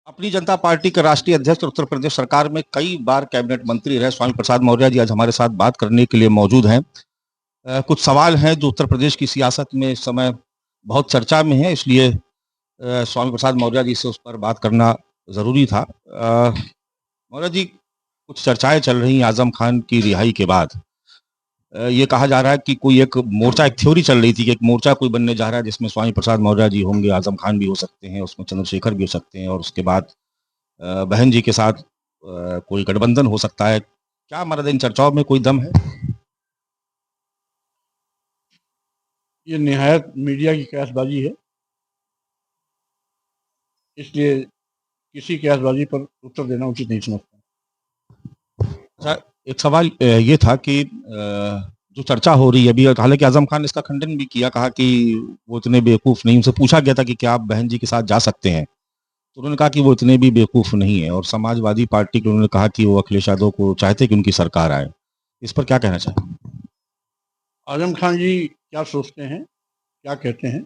अपनी जनता पार्टी के राष्ट्रीय अध्यक्ष और उत्तर प्रदेश सरकार में कई बार कैबिनेट मंत्री रहे स्वामी प्रसाद मौर्य जी आज हमारे साथ बात करने के लिए मौजूद हैं। कुछ सवाल हैं जो उत्तर प्रदेश की सियासत में इस समय बहुत चर्चा में है, इसलिए स्वामी प्रसाद मौर्य जी से उस पर बात करना ज़रूरी था। मौर्य जी, कुछ चर्चाएं चल रही हैं आजम खान की रिहाई के बाद। ये कहा जा रहा है कि कोई एक मोर्चा, एक थ्योरी चल रही थी कि एक मोर्चा कोई बनने जा रहा है जिसमें स्वामी प्रसाद मौर्य जी होंगे, आजम खान भी हो सकते हैं, उसमें चंद्रशेखर भी हो सकते हैं और उसके बाद बहन जी के साथ कोई गठबंधन हो सकता है। क्या हमारा इन चर्चाओं में कोई दम है? ये निहायत मीडिया की कयासबाजी है, इसलिए किसी कयासबाजी पर उत्तर देना उचित नहीं समझता। अच्छा, एक सवाल ये था कि जो चर्चा हो रही है अभी, हालांकि आजम खान ने इसका खंडन भी किया, कहा कि वो इतने बेवकूफ़ नहीं। उनसे पूछा गया था कि क्या आप बहन जी के साथ जा सकते हैं, तो उन्होंने कहा कि वो इतने भी बेवकूफ़ नहीं है। और समाजवादी पार्टी के उन्होंने कहा कि वो अखिलेश यादव को चाहते कि उनकी सरकार आए। इस पर क्या कहना चाहिए? आजम खान जी क्या सोचते हैं, क्या कहते हैं,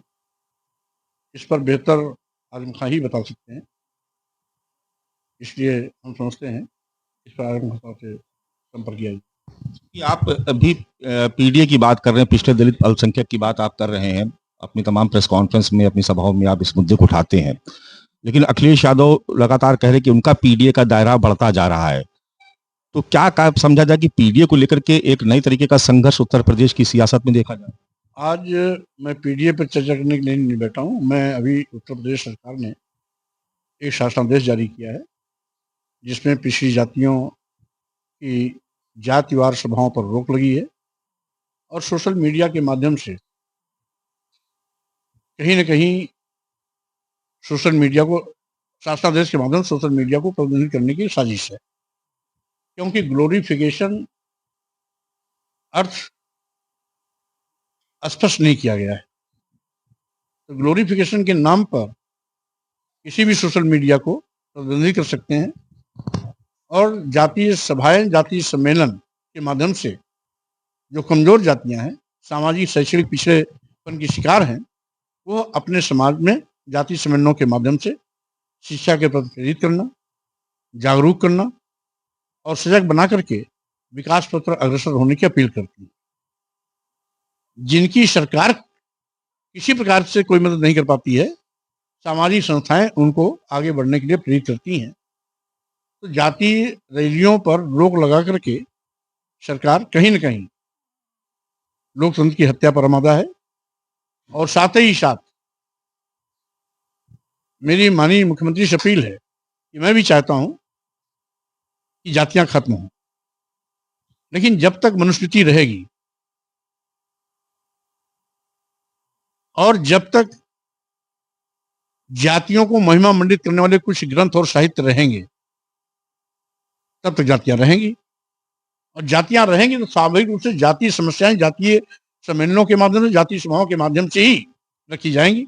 इस पर बेहतर आजम खान ही बता सकते हैं। इसलिए हम समझते हैं इस पर आजम खान से संपर्क किया जाए। कि आप अभी पीडीए की बात कर रहे हैं, पिछड़े दलित अल्पसंख्यक की बात आप कर रहे हैं, अपनी तमाम प्रेस कॉन्फ्रेंस में, अपनी सभाओं में आप इस मुद्दे को उठाते हैं, लेकिन अखिलेश यादव लगातार कह रहे हैं कि उनका पीडीए का दायरा बढ़ता जा रहा है। तो क्या समझा जाए कि पीडीए को लेकर के एक नई तरीके का संघर्ष उत्तर प्रदेश की सियासत में देखा जाए? आज मैं पीडीए पर चर्चा करने के लिए नहीं बैठा हूँ। मैं अभी उत्तर प्रदेश सरकार ने एक शासनादेश जारी किया है जिसमें पिछड़ी जातियों की जातिवार सभाओं पर रोक लगी है और सोशल मीडिया के माध्यम से कहीं न कहीं सोशल मीडिया को, शासनादेश के माध्यम से सोशल मीडिया को प्रबंधित करने की साजिश है। क्योंकि ग्लोरिफिकेशन अर्थ स्पष्ट नहीं किया गया है, तो ग्लोरिफिकेशन के नाम पर किसी भी सोशल मीडिया को प्रतिबंधित कर सकते हैं और जातीय सभाएं, जातीय सम्मेलन के माध्यम से जो कमजोर जातियां हैं, सामाजिक शैक्षणिक पिछड़ेपन की शिकार हैं, वो अपने समाज में जातीय सम्मेलनों के माध्यम से शिक्षा के प्रति प्रेरित करना, जागरूक करना और सजग बना करके विकास पथ पर अग्रसर होने की अपील करती है। जिनकी सरकार किसी प्रकार से कोई मदद नहीं कर पाती है, सामाजिक संस्थाएं उनको आगे बढ़ने के लिए प्रेरित करती हैं। तो जातीय रैलियों पर रोक लगा करके सरकार कहीं न कहीं लोकतंत्र की हत्या पर आमादा है। और साथ ही साथ मेरी माननीय मुख्यमंत्री से अपील है कि मैं भी चाहता हूं कि जातियां खत्म हों, लेकिन जब तक मनुस्मृति रहेगी और जब तक जातियों को महिमा मंडित करने वाले कुछ ग्रंथ और साहित्य रहेंगे, तब तक जातियां रहेंगी। और जातियां रहेंगी तो स्वाभाविक रूप से जातीय समस्याएं जातीय सम्मेलनों के माध्यम से, जातीय सभाओं के माध्यम से ही रखी जाएंगी।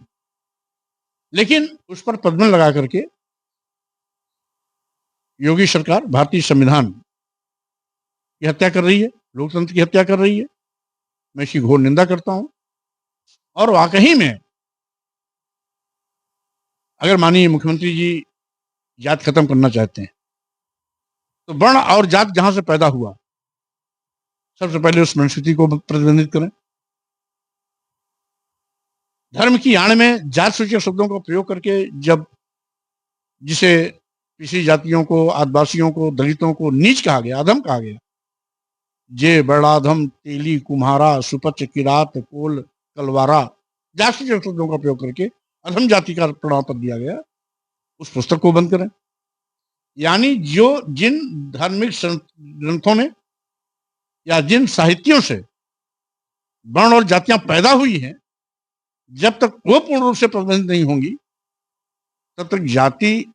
लेकिन उस पर प्रतिबंध लगा करके योगी सरकार भारतीय संविधान की हत्या कर रही है, लोकतंत्र की हत्या कर रही है। मैं इसकी घोर निंदा करता हूं। और वाकई में अगर माननीय मुख्यमंत्री जी जात खत्म करना चाहते हैं तो वर्ण और जात जहां से पैदा हुआ, सबसे पहले उस संस्कृति को प्रतिबंधित करें। धर्म की आड़ में जात सूचक शब्दों का प्रयोग करके जब जिसे पिछड़ी जातियों को, आदिवासियों को, दलितों को नीच कहा गया, अधम कहा गया, जे बड़ाधम, तेली, कुम्हारा, सुपच, किरात, कोल, कलवारा, जात सूचक शब्दों का प्रयोग करके अधम जाति का प्रमाण पत्र दिया गया, उस पुस्तक को बंद करें। यानी जो जिन धार्मिक ग्रंथों ने या जिन साहित्यों से वर्ण और जातियां पैदा हुई हैं, जब तक वो पूर्ण रूप से प्रतिबंधित नहीं होंगी, तब तक जाति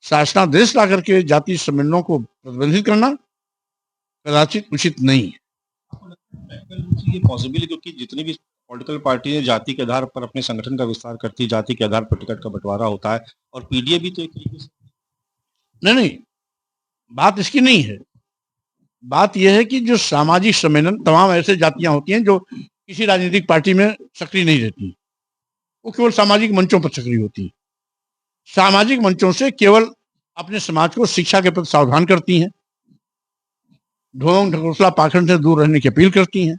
शासनादेश ला करके जाति सम्मेलनों को प्रतिबंधित करना कदाचित उचित नहीं है। ये पॉसिबल है क्योंकि जितनी भी पॉलिटिकल पार्टी है जाति के आधार पर अपने संगठन का विस्तार करती है, जाति के आधार पर टिकट का बंटवारा होता है, और पीडीए भी तो एक तरीके से। नहीं, बात इसकी नहीं है। बात यह है कि जो सामाजिक सम्मेलन, तमाम ऐसे जातियां होती हैं जो किसी राजनीतिक पार्टी में सक्रिय नहीं रहती, वो केवल सामाजिक मंचों पर सक्रिय होती है। सामाजिक मंचों से केवल अपने समाज को शिक्षा के प्रति सावधान करती हैं, ढोंग ढकोसला पाखंड से दूर रहने की अपील करती हैं,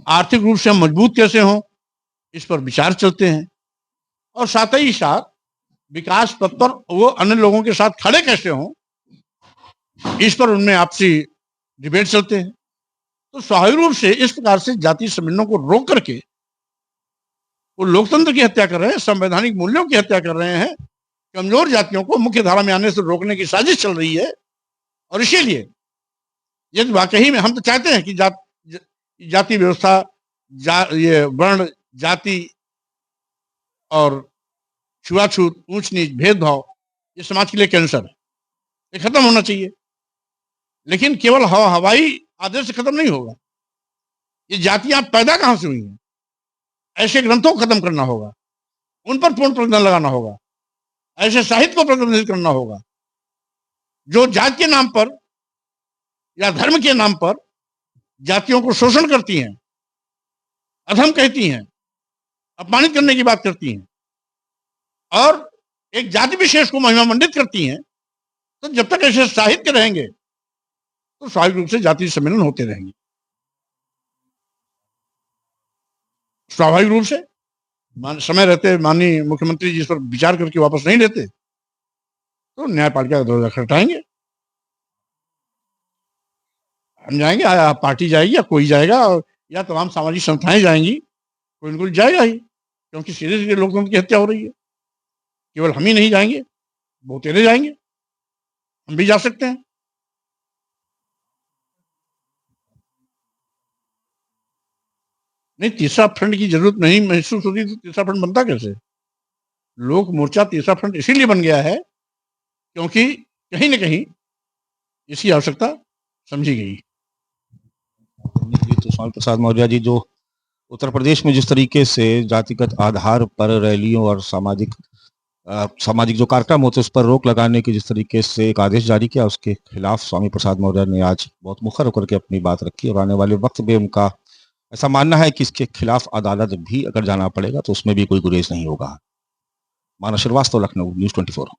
आर्थिक रूप से हम मजबूत कैसे हों इस पर विचार चलते हैं, और साथ ही साथ विकास पथ पर वो अन्य लोगों के साथ खड़े कैसे हों इस पर उनमें आपसी डिबेट चलते हैं। तो स्वाभाविक रूप से इस प्रकार से जातीय सम्मेलनों को रोक करके वो लोकतंत्र की हत्या कर रहे हैं, संवैधानिक मूल्यों की हत्या कर रहे हैं, कमजोर जातियों को मुख्य धारा में आने से रोकने की साजिश चल रही है। और इसीलिए यदि वाकई में हम तो चाहते हैं कि जाति व्यवस्था, ये वर्ण जाति और छुआछूत, ऊंच नीच, भेदभाव, ये समाज के लिए कैंसर है, ये खत्म होना चाहिए। लेकिन केवल हवाई आदेश से खत्म नहीं होगा। ये जातियां पैदा कहां से हुई हैं, ऐसे ग्रंथों को खत्म करना होगा, उन पर पूर्ण प्रतिबंध लगाना होगा, ऐसे साहित्य को प्रतिबंधित करना होगा जो जात के नाम पर या धर्म के नाम पर जातियों को शोषण करती हैं, अधम कहती हैं, अपमानित करने की बात करती हैं और एक जाति विशेष को महिमा मंडित करती हैं। तो जब तक ऐसे साहित्य रहेंगे तो स्वाभाविक रूप से जातीय सम्मेलन होते रहेंगे। स्वाभाविक रूप से समय रहते माननीय मुख्यमंत्री जी इस पर विचार करके वापस नहीं लेते तो न्यायपालिका का दरवाजा खटखटाएंगे। हम जाएंगे, या पार्टी जाएगी, या कोई जाएगा, या तमाम सामाजिक संस्थाएं जाएंगी, कोई न कोई जाएगा ही, क्योंकि सीधे सीधे लोकतंत्र की हत्या हो रही है। केवल हम ही नहीं जाएंगे, वो तेरे जाएंगे, हम भी जा सकते हैं। नहीं, तीसरा फ्रंट की जरूरत नहीं महसूस होती तो तीसरा फ्रंट बनता कैसे? लोक मोर्चा तीसरा फ्रंट इसीलिए बन गया है क्योंकि कहीं न कहीं इसकी आवश्यकता समझी गई। तो स्वामी प्रसाद मौर्य जी, जो उत्तर प्रदेश में जिस तरीके से जातिगत आधार पर रैलियों और सामाजिक जो कार्यक्रम होते हैं उस पर रोक लगाने की जिस तरीके से एक आदेश जारी किया, उसके खिलाफ स्वामी प्रसाद मौर्य ने आज बहुत मुखर होकर के अपनी बात रखी और आने वाले वक्त में उनका ऐसा मानना है कि इसके खिलाफ अदालत भी अगर जाना पड़ेगा तो उसमें भी कोई गुरेज नहीं होगा। मानव श्रीवास्तव, लखनऊ, न्यूज़ 24।